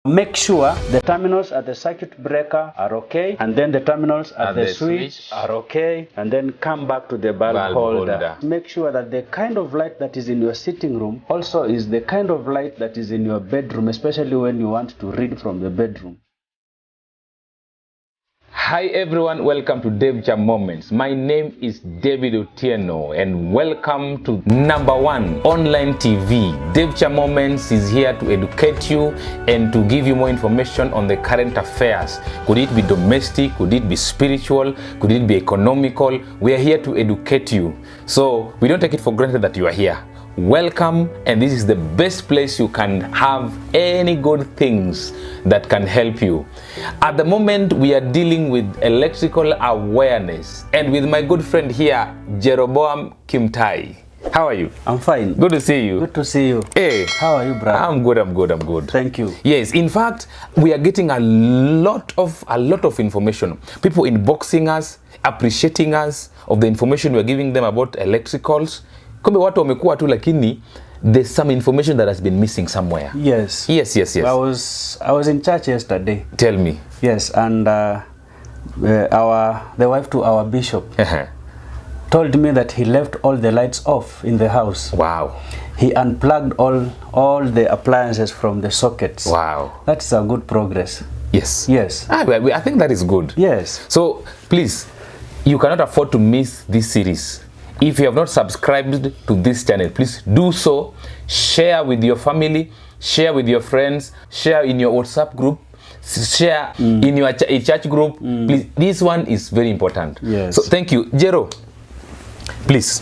Make sure the terminals at the circuit breaker are okay, and then the terminals at the switch are okay, and then come back to the bulb holder. Make sure that the kind of light that is in your sitting room also is the kind of light that is in your bedroom, especially when you want to read from the bedroom. Hi everyone, welcome to Devcha Moments. My name is David Otieno and welcome to #1 online TV. Devcha Moments is here to educate you and to give you more information on the current affairs. Could it be domestic? Could it be spiritual? Could it be economical? We are here to educate you. So we don't take it for granted that you are here. Welcome, and this is the best place you can have any good things that can help you. At the moment, we are dealing with electrical awareness, and with my good friend here, Jeroboam Kimtai. How are you? I'm fine. Good to see you. Good to see you. Hey. How are you, brother? I'm good. Thank you. Yes, in fact, we are getting a lot of information. People inboxing us, appreciating us of the information we are giving them about electricals. Kumbe watu wamekuwa tu, lakini there's some information that has been missing somewhere. Yes. I was in church yesterday. Tell me. Yes, and the wife to our bishop told me that he left all the lights off in the house. Wow. He unplugged all the appliances from the sockets. Wow. That's a good progress. Yes. I think that is good. Yes. So please, you cannot afford to miss this series. If you have not subscribed to this channel, please do so. Share with your family, share with your friends, share in your WhatsApp group, share in your church group. Please, this one is very important. Yes. So thank you. Jero, please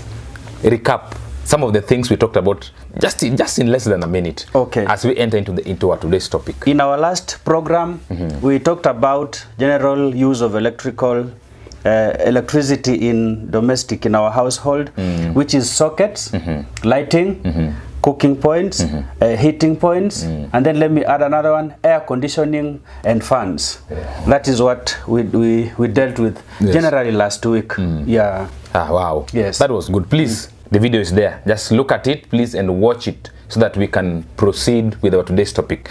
recap some of the things we talked about just in less than a minute. Okay. As we enter into our today's topic. In our last program, we talked about general use of electricity in domestic, in our household, which is sockets, lighting, cooking points, heating points, and then let me add another one, air conditioning and fans. That is what we dealt with generally last week. Yeah. Ah, wow. Yes. That was good. Please, the video is there. Just look at it, please, and watch it so that we can proceed with our today's topic.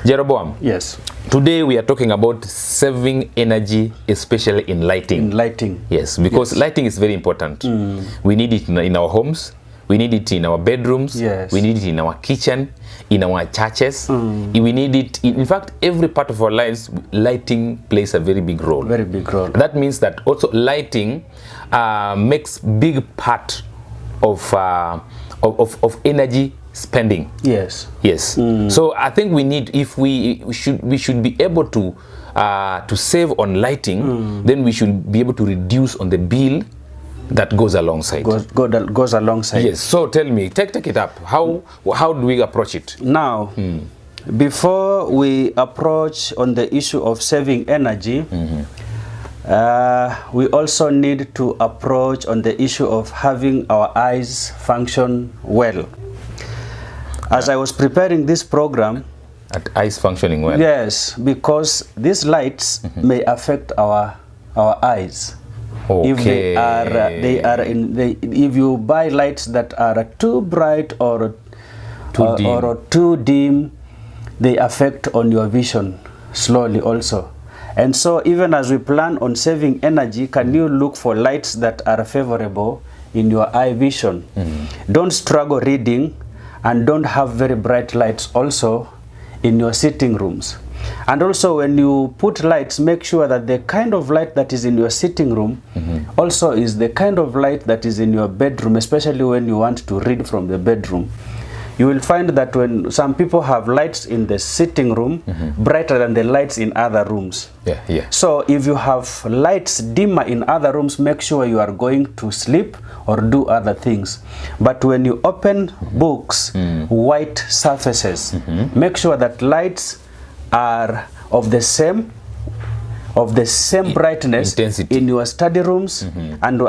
Jeroboam. Yes. Today we are talking about saving energy, especially in lighting. In lighting. Yes, because lighting is very important. We need it in our homes. We need it in our bedrooms. Yes. We need it in our kitchen, in our churches. We need it, in fact, every part of our lives, lighting plays a very big role. Very big role. That means that also lighting makes big part of energy spending. Yes. So I think we need, if we should be able to save on lighting, then we should be able to reduce on the bill that goes alongside. Goes alongside. Yes. So tell me, take it up. How do we approach it now? Before we approach on the issue of saving energy, we also need to approach on the issue of having our eyes function well. As I was preparing this program, eyes functioning well. Yes, because these lights may affect our eyes. Okay. If you buy lights that are too bright or too dim, they affect on your vision slowly also. And so even as we plan on saving energy, can you look for lights that are favorable in your eye vision? Don't struggle reading, and don't have very bright lights also in your sitting rooms. And also when you put lights, make sure that the kind of light that is in your sitting room also is the kind of light that is in your bedroom, especially when you want to read from the bedroom. You will find that when some people have lights in the sitting room, brighter than the lights in other rooms. Yeah. So if you have lights dimmer in other rooms, make sure you are going to sleep or do other things. But when you open books, white surfaces, make sure that lights are of the same brightness intensity in your study rooms, and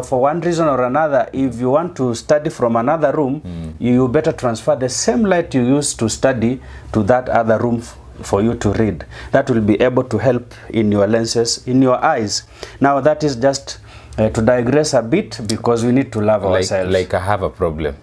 for one reason or another, if you want to study from another room, you better transfer the same light you use to study to that other room for you to read. That will be able to help in your lenses, in your eyes. Now that is just to digress a bit, because we need to love ourselves. Like I have a problem.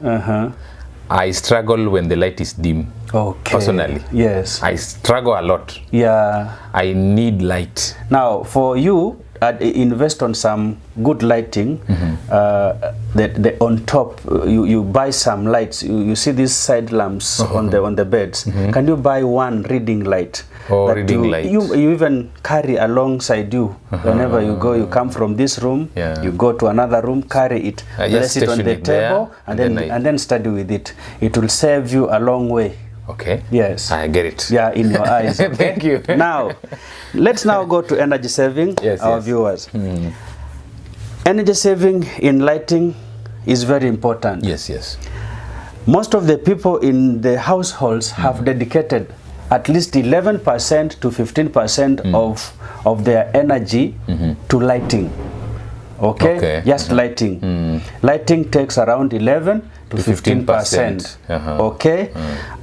I struggle when the light is dim. Okay. Personally. Yes. I struggle a lot. Yeah. I need light. Now, for you, invest on some good lighting. The on top, you buy some lights. You see these side lamps on the beds. Can you buy one reading light? Oh, reading light. You even carry alongside you whenever you go. You come from this room, you go to another room, carry it, place it on the table, and then study with it. It will save you a long way. Okay. Yes. I get it. Yeah, in your eyes. Okay? Thank you. Now, let's now go to energy saving, viewers. Energy saving in lighting is very important. Yes. Most of the people in the households have dedicated at least 11% to 15% of their energy to lighting. Okay? Just lighting. Lighting takes around 11 to 15%. Okay?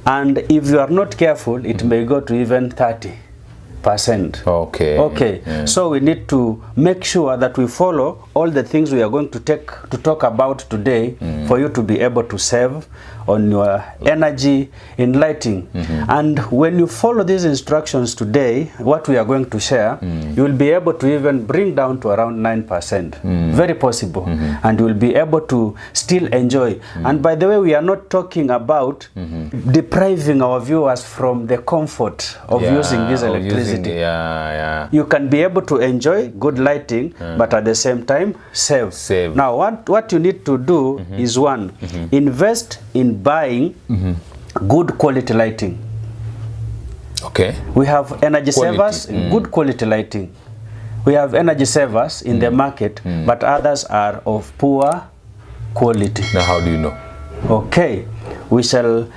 And if you are not careful, it may go to even 30%. Okay. So we need to make sure that we follow all the things we are going to talk about today for you to be able to save on your energy in lighting. And when you follow these instructions today, what we are going to share, you will be able to even bring down to around 9%. Very possible. And you will be able to still enjoy. And by the way, we are not talking about depriving our viewers from the comfort of using this electricity. You can be able to enjoy good lighting, but at the same time save. Now what you need to do is one, invest in buying good quality lighting. Okay. We have energy savers, good quality lighting. We have energy savers in the market, but others are of poor quality. Now how do you know? Okay, we shall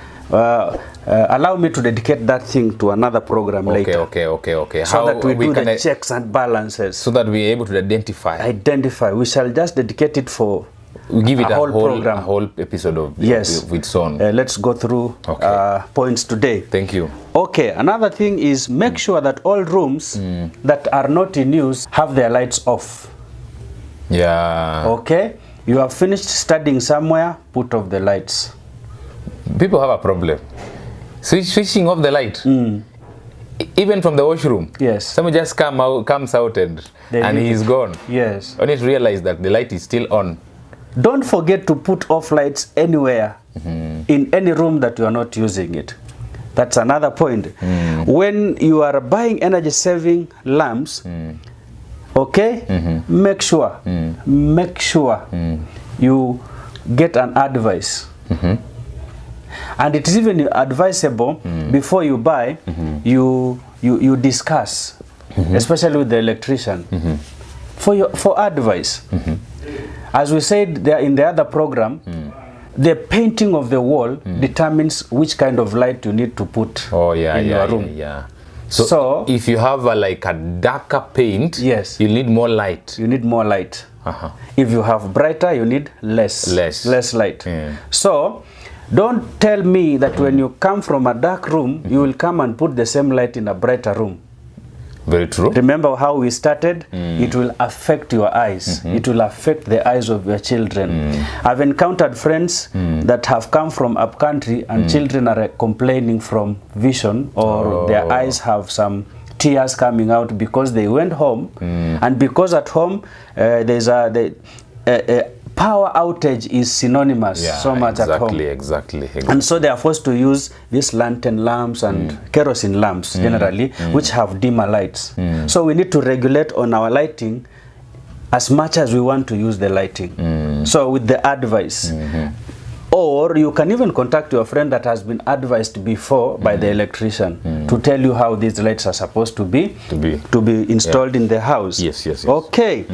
allow me to dedicate that thing to another program later. Okay. So that we do the checks and balances. So that we're able to identify. We shall just dedicate it for we give it a whole program. A whole episode of its own. Let's go through points today. Thank you. Okay, another thing is make sure that all rooms that are not in use have their lights off. Yeah. Okay, you have finished studying somewhere, put off the lights. People have a problem. Switching off the light. Even from the washroom. Yes. Someone just comes out and he's gone. Yes. I need to realize that the light is still on. Don't forget to put off lights anywhere in any room that you are not using it. That's another point. When you are buying energy saving lamps, okay, make sure you get an advice. And it is even advisable before you buy, you discuss, especially with the electrician, for advice. As we said there in the other program, the painting of the wall determines which kind of light you need to put in your room. So if you have like a darker paint, you need more light. You need more light. If you have brighter, you need less light. So don't tell me that when you come from a dark room, you will come and put the same light in a brighter room. Very true. Remember how we started? It will affect your eyes. It will affect the eyes of your children. I've encountered friends that have come from up country and children are complaining from vision, or their eyes have some tears coming out because they went home, and because at home there's a power outage is synonymous so much at home. Exactly. And so they are forced to use these lantern lamps and kerosene lamps generally, which have dimmer lights. So we need to regulate on our lighting as much as we want to use the lighting. So with the advice. Or you can even contact your friend that has been advised before by the electrician to tell you how these lights are supposed to be installed in the house. Yes. Okay.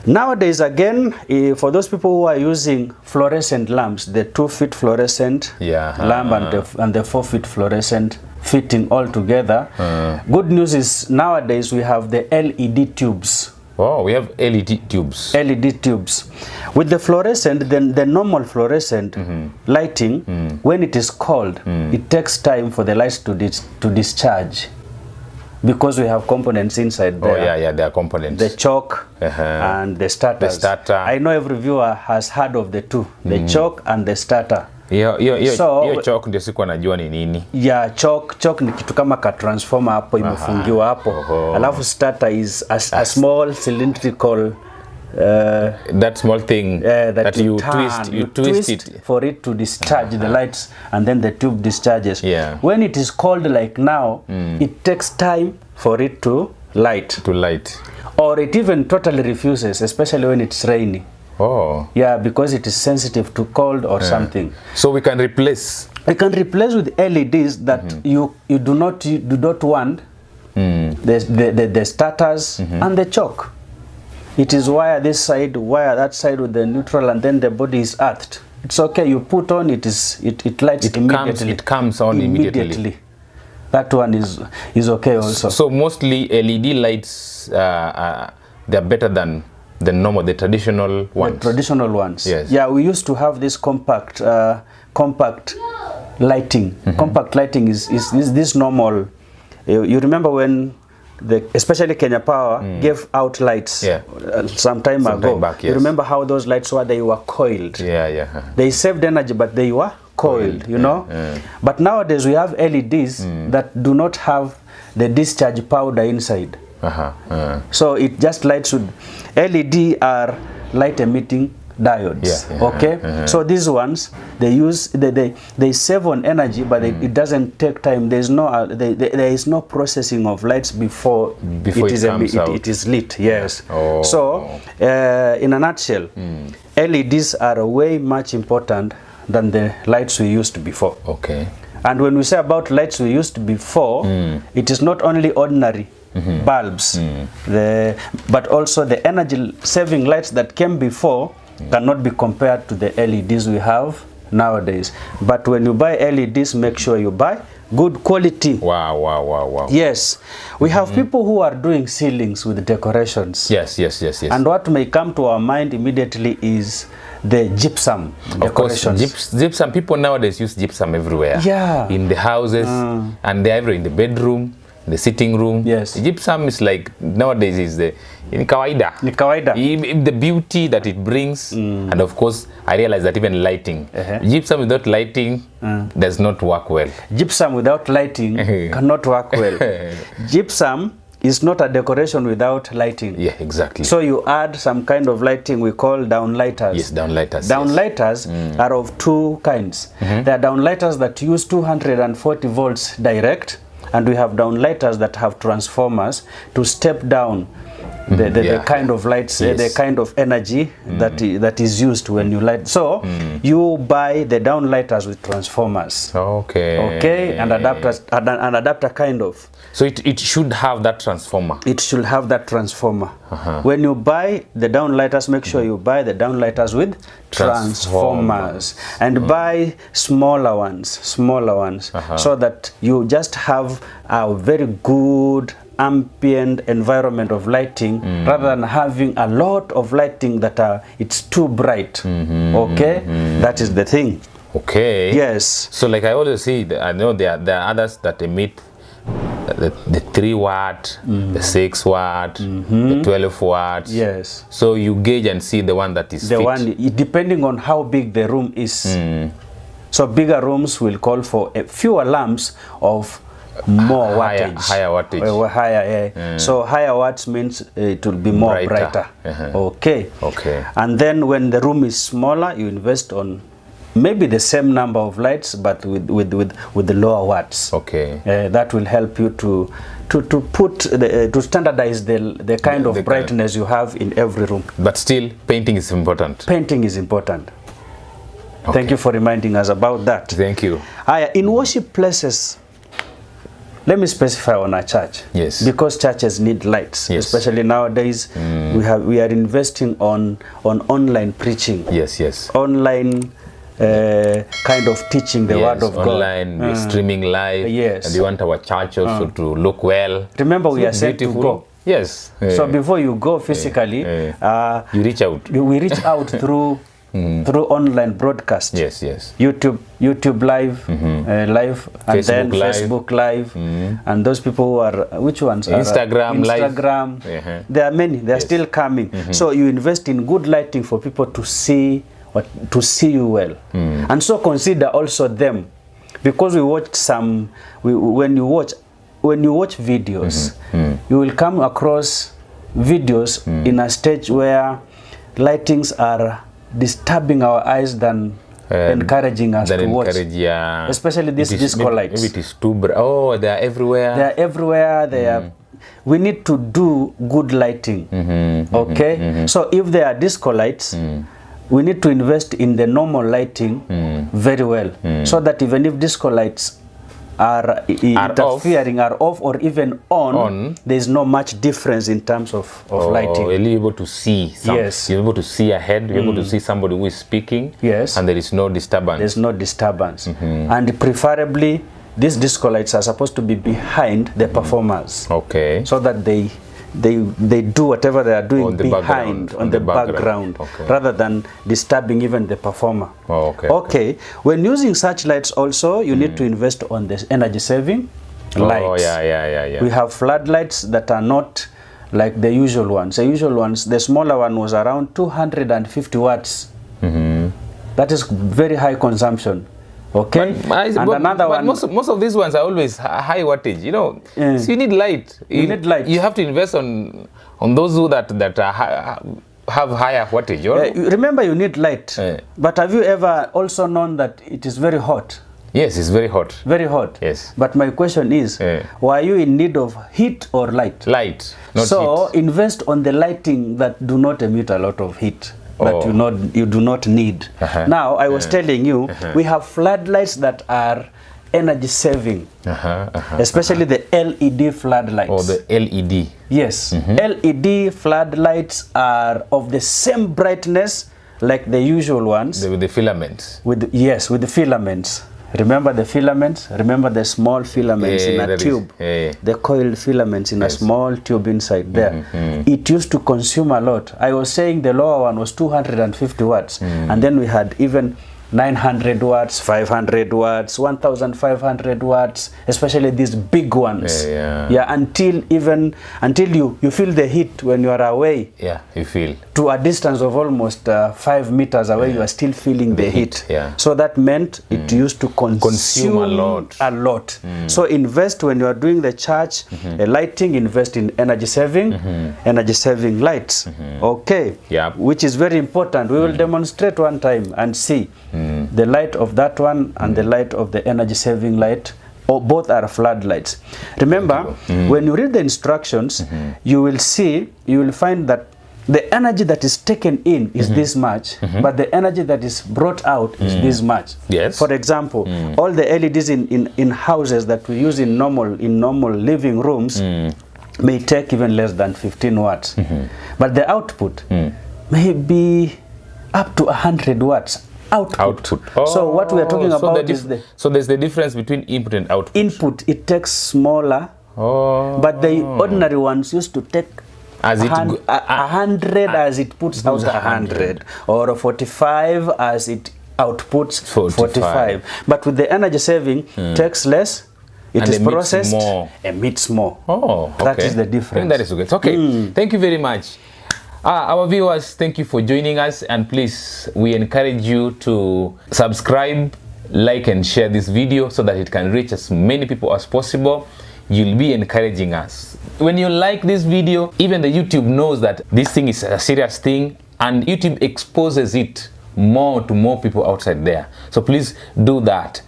Nowadays, again, for those people who are using fluorescent lamps, the 2-foot fluorescent lamp and the 4-foot fluorescent fitting all together, good news is nowadays we have the LED tubes. Oh, we have LED tubes. LED tubes. With the fluorescent, then the normal fluorescent lighting, when it is cold, it takes time for the lights to discharge. Because we have components inside there. There are components. The choke and the starters. I know every viewer has heard of the two, the choke and the starter. Hiyo chalk ndio sikuwa najua ni nini. Yeah, chalk ni kitu kama ka transformer hapo imefungiwa hapo. Alafu starter is a small cylindrical that small thing that you twist it for it to discharge the lights, and then the tube discharges. Yeah. When it is cold like now, it takes time for it to light. Or it even totally refuses, especially when it's rainy. Oh. Yeah, because it is sensitive to cold or something. So we can replace. We can replace with LEDs that you do not want the starters and the chalk. It is wire this side, wire that side with the neutral, and then the body is earthed. It's okay. You put on it lights immediately. It comes on immediately. That one is okay also. So mostly LED lights they're better than the traditional ones. The traditional ones. Yes. Yeah, we used to have this compact lighting. Compact lighting is this normal. You remember when especially Kenya Power gave out lights some time ago. Back, yes. You remember how those lights were? They were coiled. Yeah. They saved energy, but they were coiled, you know. But nowadays we have LEDs that do not have the discharge powder inside. So it just lights with LED are light emitting diodes. Okay. So these ones they save on energy, but it doesn't take time. There is no processing of lights before it is lit. Yes. So in a nutshell, LEDs are way much important than the lights we used before. Okay. And when we say about lights we used before, it is not only ordinary bulbs, but also the energy saving lights that came before cannot be compared to the LEDs we have nowadays. But when you buy LEDs, make sure you buy good quality. Wow. Yes. We have people who are doing ceilings with decorations. Yes. And what may come to our mind immediately is the gypsum decorations. Of course, gypsum. People nowadays use gypsum everywhere. Yeah. In the houses, and they're everywhere, in the bedroom, the sitting room. Yes. Gypsum is like nowadays is the ni kawaida. The beauty that it brings, and of course I realize that even lighting. Gypsum without lighting does not work well. Gypsum without lighting cannot work well. Gypsum is not a decoration without lighting. Yeah, exactly. So you add some kind of lighting we call downlighters. Yes, downlighters. Downlighters are of two kinds. There are downlighters that use 240 volts direct, and we have downlighters that have transformers to step down the kind of lights, the kind of energy that is used when you light. So you buy the downlighters with transformers. Okay, and adapters, an adapter kind of. So it should have that transformer. It should have that transformer. When you buy the downlighters, make sure you buy the downlighters with transformers, and buy smaller ones, so that you just have a very good ambient environment of lighting, rather than having a lot of lighting that it's too bright. Okay, that is the thing. Okay. Yes. So like I always see, I know there are others that emit the 3 watt, the 6 watt, the 12 watts. Yes. So you gauge and see the one that is the fit. One, depending on how big the room is. So bigger rooms will call for fewer lamps of more wattage. Higher wattage. Higher, So higher watts means it will be more brighter. Okay. And then when the room is smaller, you invest on maybe the same number of lights, but with the lower watts. Okay. That will help you to standardize the kind of brightness you have in every room. But still, painting is important. Painting is important. Okay. Thank you for reminding us about that. Thank you. In worship places, let me specify on a church. Yes. Because churches need lights. Yes. Especially nowadays, we are investing on online preaching. Yes. Online kind of teaching the word of God. Online, streaming live. Yes. And we want our church also to look well. Remember, we are sent to go. Yes. So before you go physically, you reach out. We reach out through online broadcast. Yes. YouTube live, live, and Facebook then live. Facebook live, and those people who are, which ones? Instagram live. There are many. They are still coming. So you invest in good lighting for people to see to see you well. And so consider also them, because we watched some. When you watch videos, you will come across videos in a stage where lightings are disturbing our eyes than encouraging us to watch. Especially these disco lights. Maybe it is too bright. Oh, they are everywhere. They are everywhere. They are. We need to do good lighting. Okay. So if there are disco lights, we need to invest in the normal lighting very well, so that even if disco lights are interfering, are off, or even on, there is no much difference in terms of lighting. You're able to see. Yes. You're able to see ahead. You're able to see somebody who is speaking. Yes. And there is no disturbance. There's no disturbance. And preferably, these disco lights are supposed to be behind the performers. Okay. So that they do whatever they are doing on the background, okay, rather than disturbing even the performer. Okay. Okay. When using such lights also, you need to invest on the energy saving lights. Oh, yeah. We have floodlights that are not like the usual ones. The usual ones, the smaller one was around 250 watts. That is very high consumption. Okay, another one. Most of these ones are always high wattage. You know, so you need light. You need light. You have to invest on those that have higher wattage. Remember, you need light. But have you ever also known that it is very hot? Yes, it's very hot. Very hot. Yes. But my question is, were you in need of heat or light? Light, not so heat. Invest on the lighting that do not emit a lot of heat. That you do not need. Now, I was telling you, we have floodlights that are energy saving, especially the LED floodlights. Oh, the LED. Yes, LED floodlights are of the same brightness like the usual ones. With the filaments. With the filaments. Remember the filaments? Remember the small filaments in a tube? The coiled filaments in a small tube inside there. It used to consume a lot. I was saying the lower one was 250 watts. And then we had even 900 watts, 500 watts, 1500 watts, especially these big ones. Until you feel the heat when you are away. Yeah, you feel. To a distance of almost 5 meters away, you are still feeling the heat. So that meant it used to consume a lot. So invest when you are doing the church lighting, invest in energy saving lights. Okay. Which is very important. We will demonstrate one time and see. The light of that one and the light of the energy saving light, or both are floodlights. Remember, when you read the instructions, you will find that the energy that is taken in is this much, but the energy that is brought out is this much. Yes. For example, all the LEDs in houses that we use in normal living rooms may take even less than 15 watts. But the output may be up to 100 watts. Output. So what we are talking about is so there's the difference between input and output. Input, it takes smaller, but the ordinary ones used to take 100 as it puts out 100, or 45 as it outputs 45. But with the energy saving, takes less. It is processed, emits more. That is the difference. That is okay. Okay. Thank you very much. Our viewers, thank you for joining us, and please, we encourage you to subscribe, like and share this video so that it can reach as many people as possible. You'll be encouraging us. When you like this video, even the YouTube knows that this thing is a serious thing, and YouTube exposes it more to more people outside there. So please do that.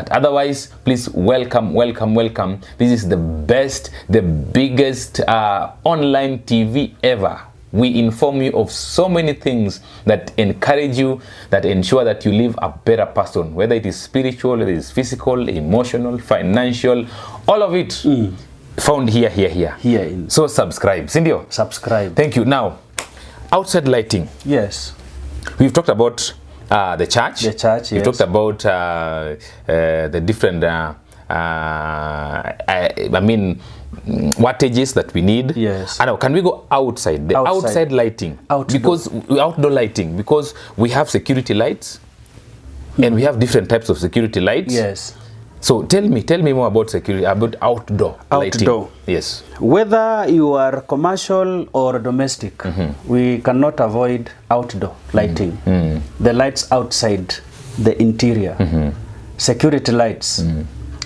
Otherwise, please welcome. This is the best, the biggest online TV ever. We inform you of so many things that encourage you, that ensure that you live a better person, whether it is spiritual, whether it is physical, emotional, financial, all of it found here. So subscribe, Cindy. Subscribe. Thank you. Now, outside lighting. Yes. We've talked about the church. The church, yes. We've talked about the different, wattages that we need. Yes. And now, can we go outside? The outside lighting. Because outdoor lighting, because we have security lights, and we have different types of security lights. Yes. So tell me more about security, about outdoor lighting. Yes. Whether you are commercial or domestic, we cannot avoid outdoor lighting. The lights outside the interior, security lights,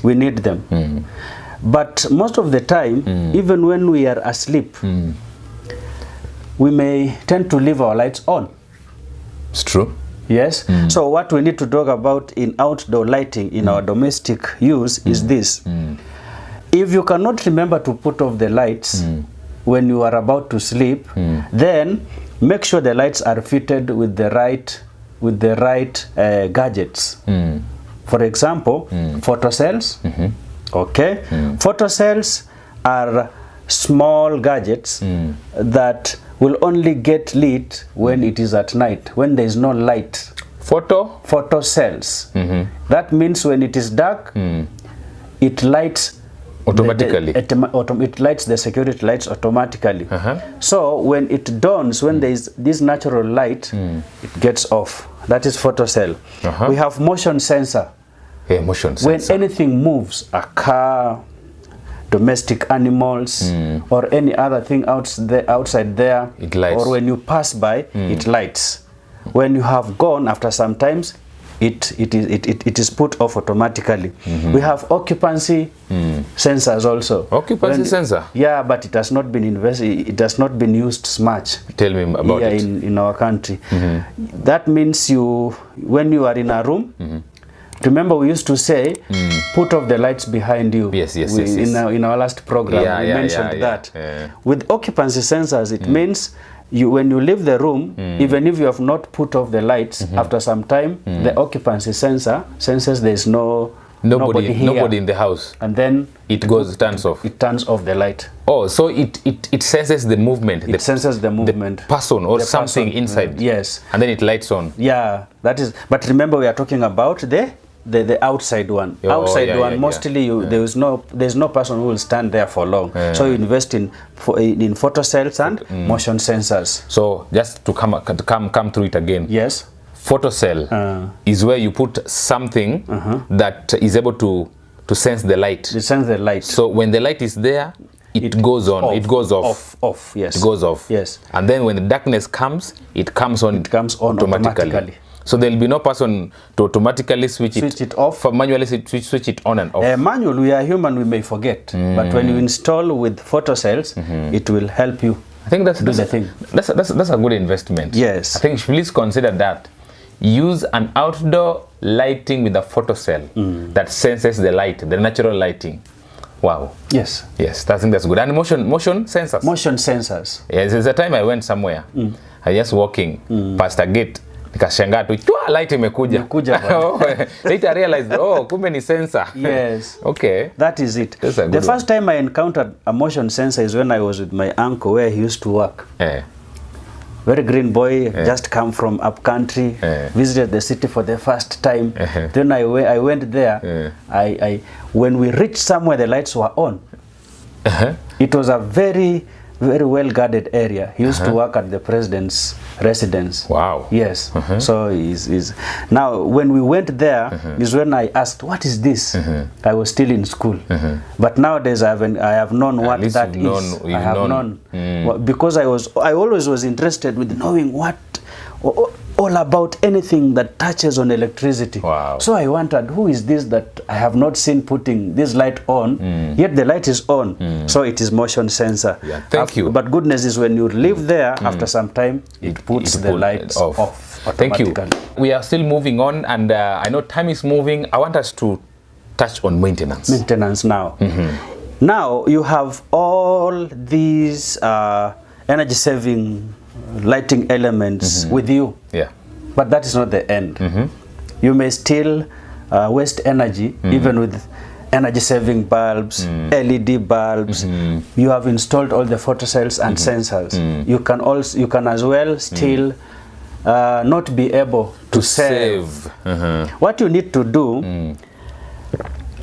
we need them. But most of the time, even when we are asleep, we may tend to leave our lights on. It's true. Yes. So what we need to talk about in outdoor lighting in our domestic use is this. If you cannot remember to put off the lights when you are about to sleep, then make sure the lights are fitted with the right gadgets. For example, photocells. Okay. Photocells are small gadgets that will only get lit when it is at night, when there is no light. Photocells. That means when it is dark, it lights automatically. It lights the security lights automatically. So when it dawns, when there is this natural light, it gets off. That is photocell. We have motion sensor. Motion sensor. When anything moves, a car, domestic animals, or any other thing outside there, it lights. Or when you pass by, it lights. When you have gone, after some times, it is put off automatically. We have occupancy sensors also. Occupancy sensor? Yeah, but it has not been invested. It has not been used much. Tell me about it. In our country. That means when you are in a room. Remember, we used to say, put off the lights behind you. Yes. In our last program, we mentioned that. With occupancy sensors, it means when you leave the room, even if you have not put off the lights, after some time, the occupancy sensor senses there is nobody here. Nobody in the house. And then turns off. It turns off the light. Oh, so it senses the movement. It senses the movement. The person or something inside. Yes. And then it lights on. Yeah, that is. But remember, we are talking about the outside one. Mostly there's no person who will stand there for long. So you invest in photocells and motion sensors. So just to come through it again. Yes. Photocell is where you put something that is able to sense the light. It sense the light. So when the light is there, it goes on. It goes off. Off. Yes. It goes off. Yes. And then when the darkness comes, it comes on. It comes on automatically. So there will be no person to automatically switch it off. For manually switch it on and off. Manual, we are human, we may forget. But when you install with photocells, it will help you. I think that's the thing. That's a good investment. Yes. I think please consider that. Use an outdoor lighting with a photocell that senses the light, the natural lighting. Wow. Yes. Yes, I think that's good. And motion sensors. Motion sensors. Yes, there's a time I went somewhere. I just walking past a gate. Nikashangaa tu light imekuja. Later I realized, kumbe ni sensor. Yes. Okay. That is it. The first time I encountered a motion sensor is when I was with my uncle where he used to work. Very green boy, just come from up country, visited the city for the first time. Then I went there. When we reached somewhere, the lights were on. It was a very, very well guarded area. He used to work at the president's residence. Wow. Yes. So now when we went there is when I asked, what is this? I was still in school. But nowadays I have known what that is. I have known. Because I always was interested with knowing all about anything that touches on electricity. Wow. So I wondered, who is this that I have not seen putting this light on, yet the light is on. So it is motion sensor. Yeah, thank you. But goodness is when you live there, after some time, it puts the lights off Thank you. We are still moving on, and I know time is moving. I want us to touch on maintenance. Maintenance now. Now you have all these energy-saving lighting elements with you. Yeah. But that is not the end. You may still waste energy even with energy-saving bulbs, LED bulbs. You have installed all the photocells and sensors. You can as well still not be able to save. What you need to do,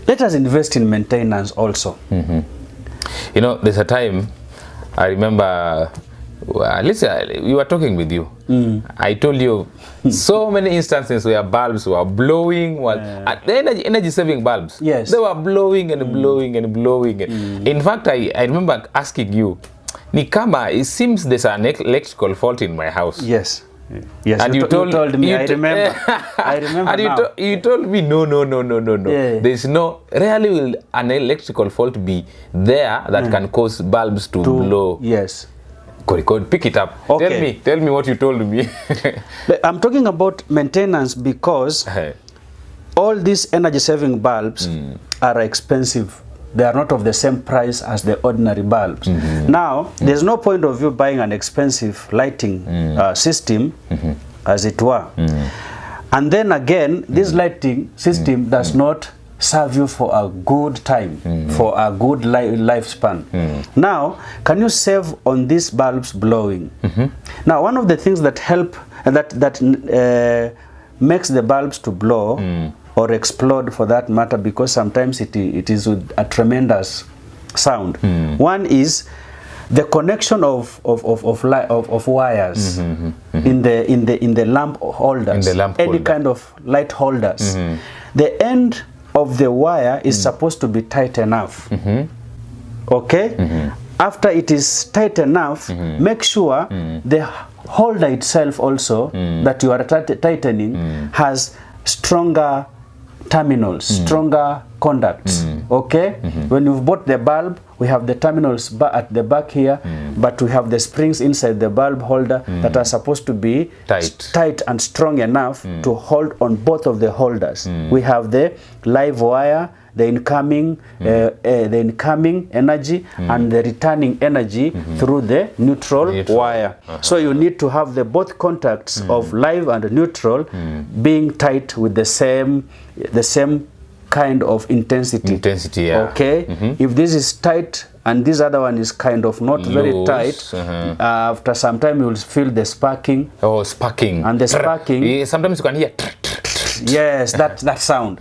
let us invest in maintenance also. You know, there's a time I remember Listen, we were talking with you. I told you so many instances where bulbs were blowing, the energy saving bulbs. Yes. They were blowing and blowing and blowing. In fact, I remember asking you, Nikama, it seems there's an electrical fault in my house. Yes. Yes, and you told me. I remember. I remember. And you told me no. Yeah. There's rarely will an electrical fault be there that can cause bulbs to blow. Yes. Pick it up. Okay. Tell me what you told me. I'm talking about maintenance because all these energy saving bulbs are expensive. They are not of the same price as the ordinary bulbs. Now, there's no point of you buying an expensive lighting system, as it were. And then again, this lighting system does not serve you for a good time, for a good lifespan. Now, can you save on these bulbs blowing? Now, one of the things that help, that makes the bulbs to blow, or explode for that matter, because sometimes it is with a tremendous sound. One is the connection of wires in the lamp holders, any kind of light holders. The end of the wire is supposed to be tight enough. Okay? After it is tight enough, make sure the holder itself also that you are tightening has stronger terminals, stronger conducts. Okay? When you've bought the bulb, we have the terminals at the back here, but we have the springs inside the bulb holder that are supposed to be tight and strong enough to hold on both of the holders. We have the live wire, the incoming energy and the returning energy through the neutral wire. So you need to have the both contacts of live and neutral being tight with the same kind of intensity. Okay? If this is tight and this other one is kind of not very tight, after some time you will feel the sparking. Sparking. And the sparking. Sometimes you can hear. Yes, that sound.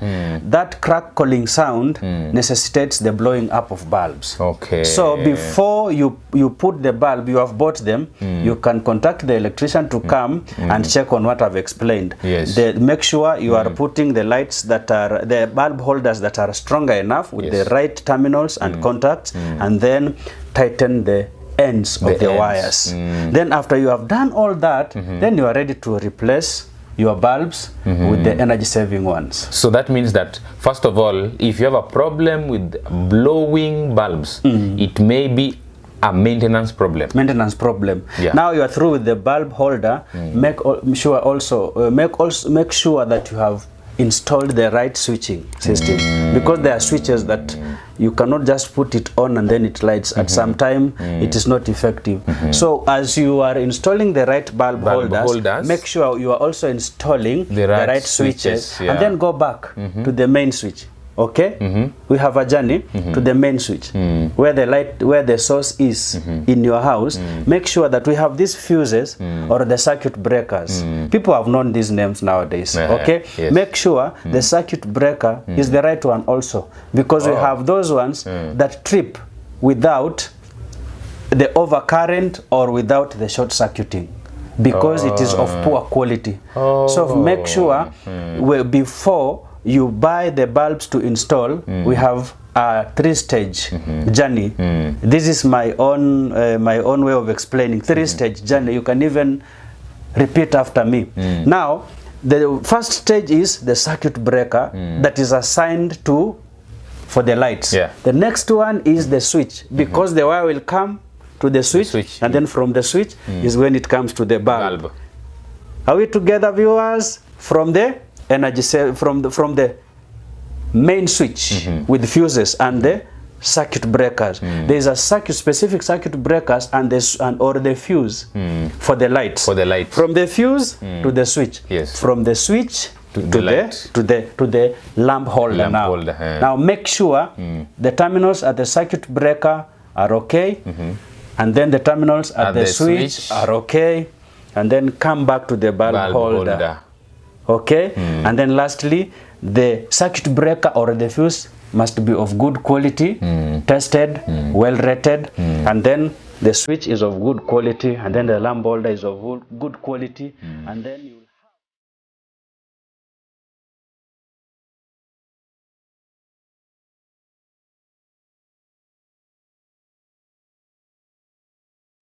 That crackling sound necessitates the blowing up of bulbs. Okay. So before you put the bulb, you have bought them, you can contact the electrician to come and check on what I've explained. Yes. Make sure you are putting the lights that are, the bulb holders that are stronger enough with the right terminals and contacts, and then tighten the ends of the wires. Then after you have done all that, then you are ready to replace your bulbs with the energy saving ones. So that means that first of all, if you have a problem with blowing bulbs, it may be a maintenance problem. Now you are through with the bulb holder. Make sure that you have installed the right switching system, because there are switches that you cannot just put it on and then it lights. At some time it is not effective. So as you are installing the right bulb holders, make sure you are also installing the right switches, and then go back to the main switch. Okay? We have a journey to the main switch where the source is in your house. Make sure that we have these fuses or the circuit breakers. People have known these names nowadays. Okay? Make sure the circuit breaker is the right one also, because we have those ones that trip without the overcurrent or without the short circuiting, because it is of poor quality. So make sure before you buy the bulbs to install, we have a 3-stage journey. This is my own way of explaining 3-stage journey. You can even repeat after me. Now, the first stage is the circuit breaker that is assigned for the lights. The next one is the switch, because the wire will come to the switch, and then from the switch is when it comes to the bulb. Are we together, viewers? From the energy from the main switch with fuses and the circuit breakers. There is a specific circuit breakers and the fuse for the lights. From the fuse to the switch. From the switch to the lamp holder. Now make sure the terminals at the circuit breaker are okay, and then the terminals at the switch are okay, and then come back to the bulb holder. Okay? And then lastly, the circuit breaker or the fuse must be of good quality, tested, well rated, and then the switch is of good quality, and then the lamp holder is of good quality, and then you